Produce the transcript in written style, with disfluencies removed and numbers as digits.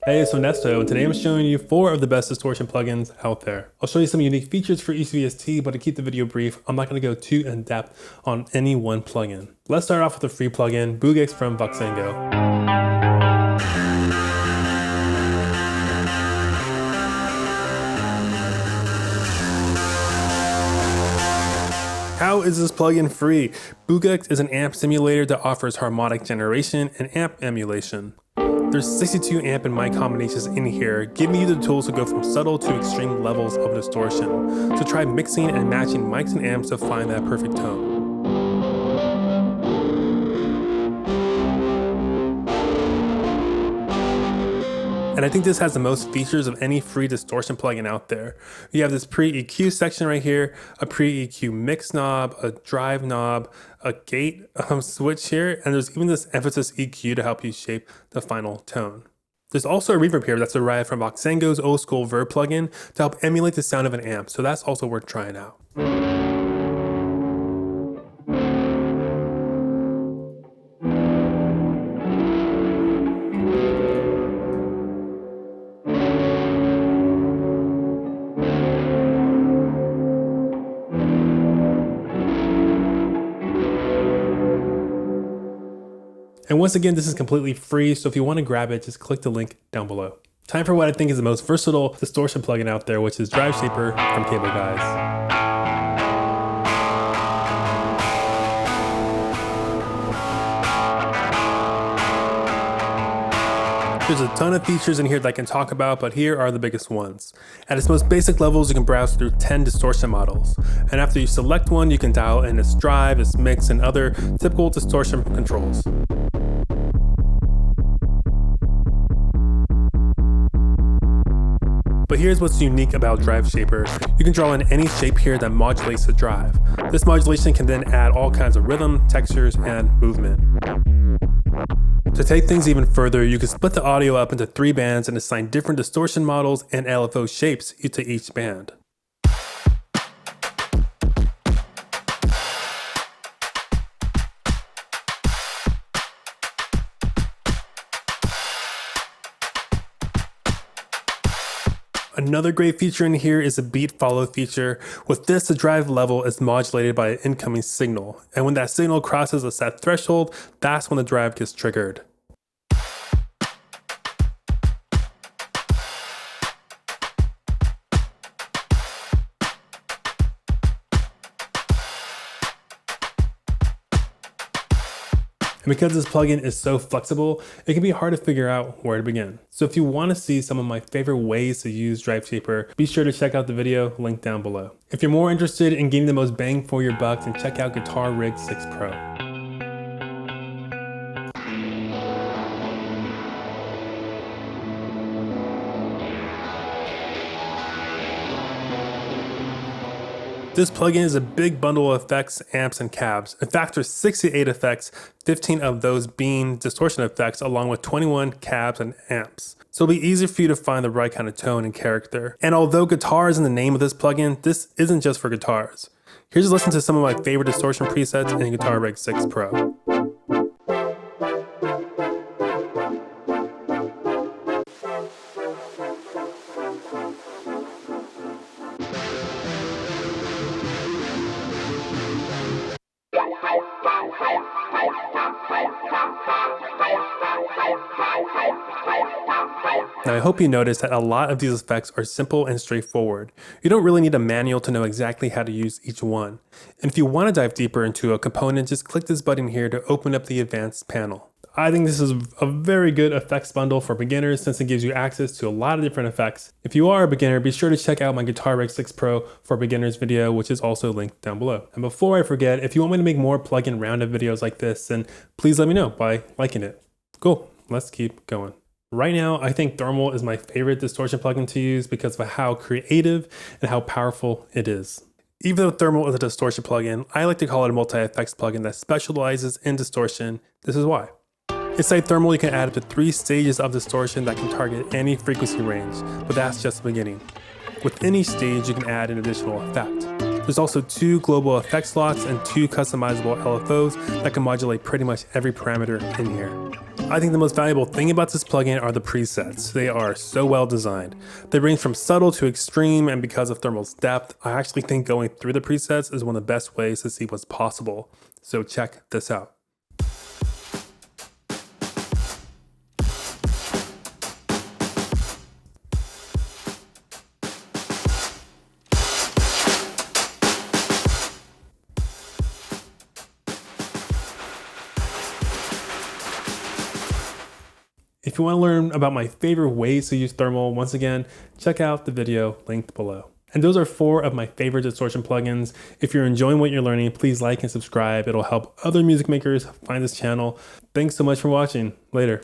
Hey, it's Onesto, and today I'm showing you 4 of the best distortion plugins out there. I'll show you some unique features for each VST, but to keep the video brief, I'm not going to go too in depth on any one plugin. Let's start off with a free plugin, Boogex from Voxengo. How is this plugin free? Boogex is an amp simulator that offers harmonic generation and amp emulation. There's 62 amp and mic combinations in here, giving you the tools to go from subtle to extreme levels of distortion. So try mixing and matching mics and amps to find that perfect tone. And I think this has the most features of any free distortion plugin out there. You have this pre-EQ section right here, a pre-EQ mix knob, a drive knob, a gate switch here, and there's even this emphasis EQ to help you shape the final tone. There's also a reverb here that's derived from Voxengo's old school Verb plugin to help emulate the sound of an amp, so that's also worth trying out. And once again, this is completely free, so if you want to grab it, just click the link down below. Time for what I think is the most versatile distortion plugin out there, which is Drive Shaper from Cable Guys. There's a ton of features in here that I can talk about, but here are the biggest ones. At its most basic levels, you can browse through 10 distortion models. And after you select one, you can dial in its drive, its mix, and other typical distortion controls. But here's what's unique about Drive Shaper. You can draw in any shape here that modulates the drive. This modulation can then add all kinds of rhythm, textures, and movement. To take things even further, you can split the audio up into 3 bands and assign different distortion models and LFO shapes to each band. Another great feature in here is the beat follow feature. With this, the drive level is modulated by an incoming signal, and when that signal crosses a set threshold, that's when the drive gets triggered. And because this plugin is so flexible, it can be hard to figure out where to begin. So if you want to see some of my favorite ways to use Drive Shaper, be sure to check out the video linked down below. If you're more interested in getting the most bang for your buck, then check out Guitar Rig 6 Pro. This plugin is a big bundle of effects, amps, and cabs. In fact, there's 68 effects, 15 of those being distortion effects, along with 21 cabs and amps. So it'll be easy for you to find the right kind of tone and character. And although guitar is in the name of this plugin, this isn't just for guitars. Here's a listen to some of my favorite distortion presets in Guitar Rig 6 Pro. Now I hope you notice that a lot of these effects are simple and straightforward. You don't really need a manual to know exactly how to use each one. And if you want to dive deeper into a component, just click this button here to open up the advanced panel. I think this is a very good effects bundle for beginners since it gives you access to a lot of different effects. If you are a beginner, be sure to check out my Guitar Rig 6 Pro for beginners video, which is also linked down below. And before I forget, if you want me to make more plugin roundup videos like this, then please let me know by liking it. Cool, let's keep going. Right now, I think Thermal is my favorite distortion plugin to use because of how creative and how powerful it is. Even though Thermal is a distortion plugin, I like to call it a multi-effects plugin that specializes in distortion. This is why. Inside Thermal, you can add up to 3 stages of distortion that can target any frequency range, but that's just the beginning. With any stage, you can add an additional effect. There's also 2 global effect slots and 2 customizable LFOs that can modulate pretty much every parameter in here. I think the most valuable thing about this plugin are the presets. They are so well designed. They range from subtle to extreme, and because of Thermal's depth, I actually think going through the presets is one of the best ways to see what's possible. So check this out. If you want to learn about my favorite ways to use Thermal, once again, check out the video linked below. And those are 4 of my favorite distortion plugins. If you're enjoying what you're learning, please like and subscribe. It'll help other music makers find this channel. Thanks so much for watching. Later.